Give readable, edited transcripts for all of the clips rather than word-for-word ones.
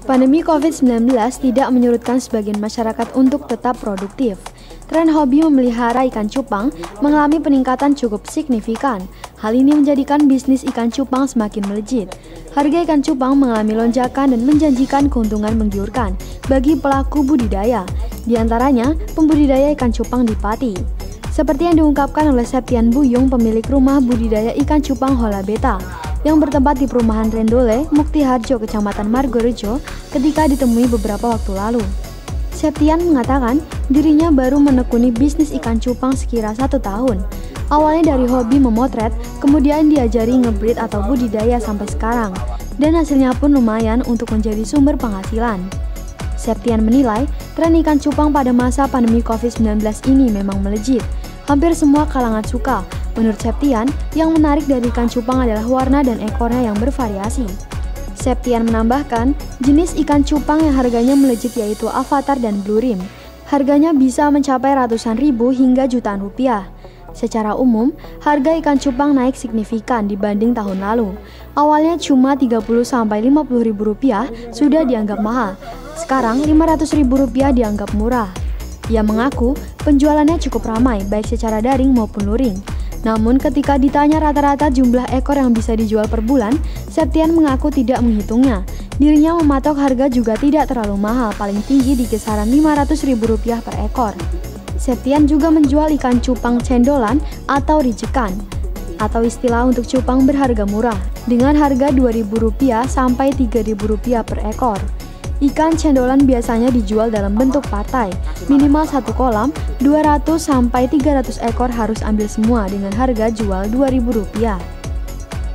Pandemi COVID-19 tidak menyurutkan sebagian masyarakat untuk tetap produktif. Tren hobi memelihara ikan cupang mengalami peningkatan cukup signifikan. Hal ini menjadikan bisnis ikan cupang semakin melejit. Harga ikan cupang mengalami lonjakan dan menjanjikan keuntungan menggiurkan bagi pelaku budidaya, di antaranya pembudidaya ikan cupang di Pati. Seperti yang diungkapkan oleh Septian Buyung, pemilik rumah budidaya ikan cupang Hola Beta, yang bertempat di perumahan Rendole, Muktiharjo, Kecamatan Margorejo, ketika ditemui beberapa waktu lalu. Septian mengatakan dirinya baru menekuni bisnis ikan cupang sekira 1 tahun. Awalnya dari hobi memotret, kemudian diajari ngebreed atau budidaya sampai sekarang, dan hasilnya pun lumayan untuk menjadi sumber penghasilan. Septian menilai tren ikan cupang pada masa pandemi COVID-19 ini memang melejit. Hampir semua kalangan suka. Menurut Septian, yang menarik dari ikan cupang adalah warna dan ekornya yang bervariasi. Septian menambahkan, jenis ikan cupang yang harganya melejit yaitu Avatar dan Blue Rim. Harganya bisa mencapai ratusan ribu hingga jutaan rupiah. Secara umum, harga ikan cupang naik signifikan dibanding tahun lalu. Awalnya cuma 30-50 ribu rupiah sudah dianggap mahal. Sekarang 500 ribu rupiah dianggap murah. Ia mengaku penjualannya cukup ramai baik secara daring maupun luring. Namun ketika ditanya rata-rata jumlah ekor yang bisa dijual per bulan, Septian mengaku tidak menghitungnya. Dirinya mematok harga juga tidak terlalu mahal, paling tinggi di kisaran 500 ribu rupiah per ekor. Septian juga menjual ikan cupang cendolan atau rijekan, atau istilah untuk cupang berharga murah, dengan harga Rp2.000 sampai Rp3.000 per ekor. Ikan cendolan biasanya dijual dalam bentuk partai, minimal 1 kolam, 200 sampai 300 ekor harus ambil semua dengan harga jual Rp2.000.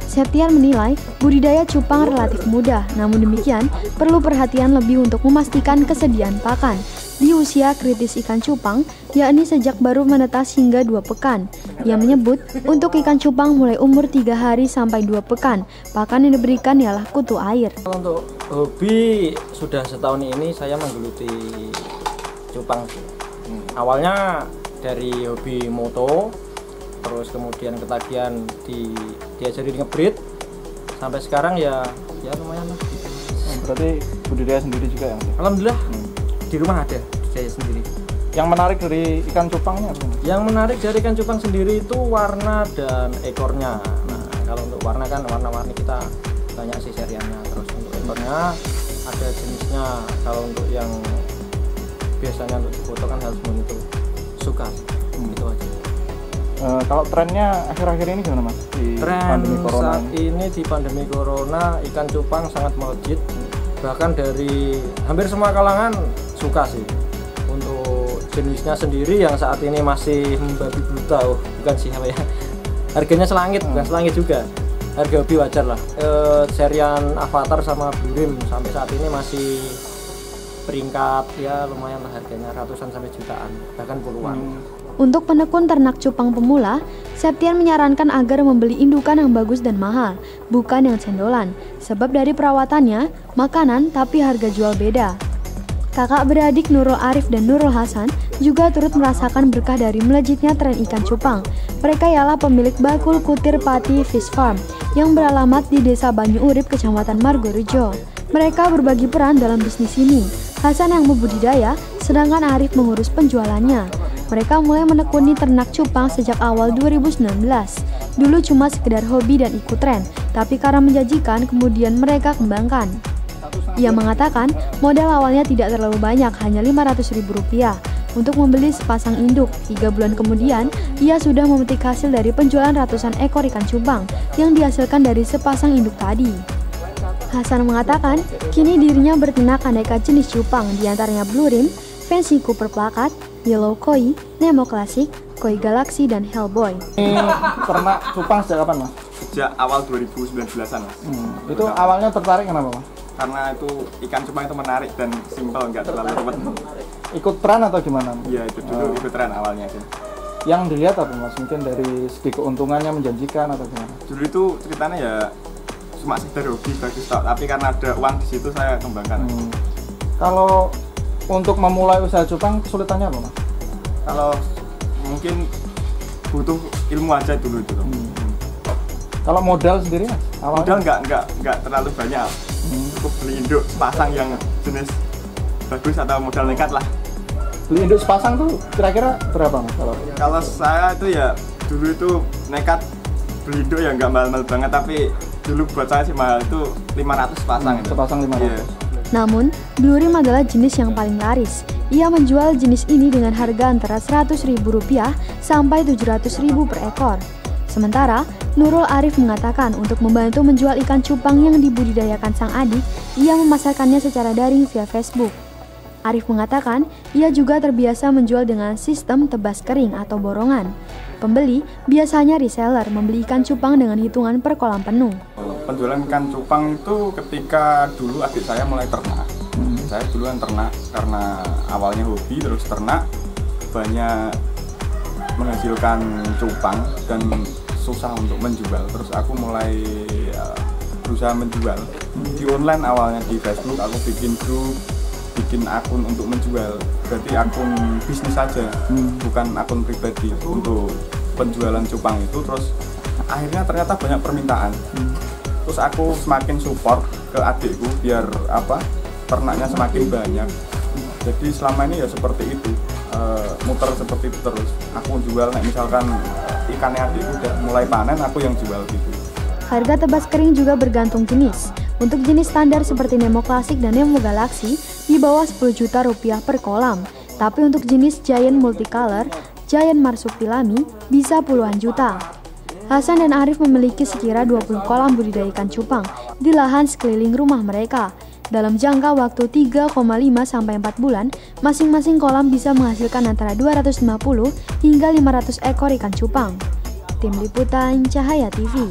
Septian menilai budidaya cupang relatif mudah, namun demikian perlu perhatian lebih untuk memastikan kesediaan pakan di usia kritis ikan cupang, yakni sejak baru menetas hingga 2 pekan. Ia menyebut untuk ikan cupang mulai umur 3 hari sampai 2 pekan, pakan yang diberikan ialah kutu air. Untuk hobi sudah setahun ini saya menggeluti cupang. Awalnya dari hobi moto, terus kemudian ketagihan diajari ngebreed, sampai sekarang ya lumayan lah. Berarti budidaya sendiri juga ya? Alhamdulillah di rumah ada saya sendiri. Yang menarik dari ikan cupangnya apa? Yang menarik dari ikan cupang sendiri itu warna dan ekornya. Nah, kalau untuk warna kan warna-warni kita banyak sih seriannya. Terus untuk ekornya ada jenisnya. Kalau untuk yang biasanya untuk foto kan harus monitor suka. Itu aja. Kalau trennya akhir-akhir ini gimana Mas? Tren saat ini di pandemi corona ikan cupang sangat melejit. Bahkan dari hampir semua kalangan suka sih. Untuk jenisnya sendiri yang saat ini masih membabi buta, bukan sih apa ya, harganya selangit, bukan selangit juga, harga hobi wajar lah. Serian Avatar sama Blue Rim sampai saat ini masih peringkat ya lumayan lah, harganya ratusan sampai jutaan, bahkan puluhan. Untuk penekun ternak cupang pemula, Septian menyarankan agar membeli indukan yang bagus dan mahal, bukan yang cendolan, sebab dari perawatannya, makanan tapi harga jual beda. Kakak beradik Nurul Arif dan Nurul Hasan juga turut merasakan berkah dari melejitnya tren ikan cupang. Mereka ialah pemilik Bakul Kutir Pati Fish Farm yang beralamat di Desa Banyu Urip, Kecamatan Margorejo. Mereka berbagi peran dalam bisnis ini. Hasan yang membudidaya, sedangkan Arif mengurus penjualannya. Mereka mulai menekuni ternak cupang sejak awal 2019. Dulu cuma sekedar hobi dan ikut tren, tapi karena menjanjikan kemudian mereka kembangkan. Ia mengatakan modal awalnya tidak terlalu banyak, hanya Rp500.000 untuk membeli sepasang induk. 3 bulan kemudian, ia sudah memetik hasil dari penjualan ratusan ekor ikan cupang yang dihasilkan dari sepasang induk tadi. Hasan mengatakan, kini dirinya berternak aneka jenis cupang, diantaranya Blue Rim, Fancy Cooper Plakat, Yellow Koi, Nemo Classic, Koi Galaxy, dan Hellboy. Ini ternak cupang sejak kapan Mas? Sejak awal 2019-an Mas. Itu awalnya tertarik kenapa Mas? Karena itu ikan cupang itu menarik dan simpel, nggak terlalu ruwet. Ikut tren atau gimana? Iya, itu dulu ikut tren awalnya sih. Yang dilihat apa Mas? Mungkin dari segi keuntungannya menjanjikan atau gimana? Dulu itu ceritanya ya cuma sekedar hobi bagus tok, tapi karena ada uang di situ saya kembangkan. Kalau untuk memulai usaha cupang kesulitannya apa Mas? Kalau mungkin butuh ilmu aja dulu itu. Kalau modal sendiri Mas? Modal nggak terlalu banyak. aku beli induk sepasang yang jenis bagus atau modal nekat lah. Beli induk sepasang tuh kira-kira berapa Mas? Kalau saya itu ya dulu itu nekat beli induk ya nggak mahal-mahal banget, tapi dulu buat saya sih mahal itu 500 sepasang. Sepasang 500. Iya. Namun, Blue Rim adalah jenis yang paling laris. Ia menjual jenis ini dengan harga antara Rp100.000 sampai Rp700.000 per ekor. Sementara, Nurul Arif mengatakan untuk membantu menjual ikan cupang yang dibudidayakan sang adik, ia memasarkannya secara daring via Facebook. Arif mengatakan, ia juga terbiasa menjual dengan sistem tebas kering atau borongan. Pembeli biasanya reseller membeli ikan cupang dengan hitungan per kolam penuh. Penjualan ikan cupang itu ketika dulu adik saya mulai ternak. Saya duluan ternak karena awalnya hobi, terus ternak banyak menghasilkan cupang dan susah untuk menjual. Terus aku mulai berusaha menjual di online, awalnya di Facebook. Aku bikin grup, bikin akun untuk menjual. Berarti akun bisnis saja, bukan akun pribadi untuk penjualan cupang itu. Terus akhirnya ternyata banyak permintaan. Terus aku semakin support ke adikku biar ternaknya semakin banyak. Jadi selama ini ya seperti itu, muter seperti itu terus. Aku jual, misalkan ikannya adikku udah mulai panen, aku yang jual gitu. Harga tebas kering juga bergantung jenis. Untuk jenis standar seperti Nemo Classic dan Nemo Galaxy di bawah Rp10 juta per kolam. Tapi untuk jenis Giant Multicolor, Giant Marsupilami bisa puluhan juta. Hasan dan Arif memiliki sekira 20 kolam budidaya ikan cupang di lahan sekeliling rumah mereka. Dalam jangka waktu 3,5 sampai 4 bulan, masing-masing kolam bisa menghasilkan antara 250 hingga 500 ekor ikan cupang. Tim Liputan Cahaya TV.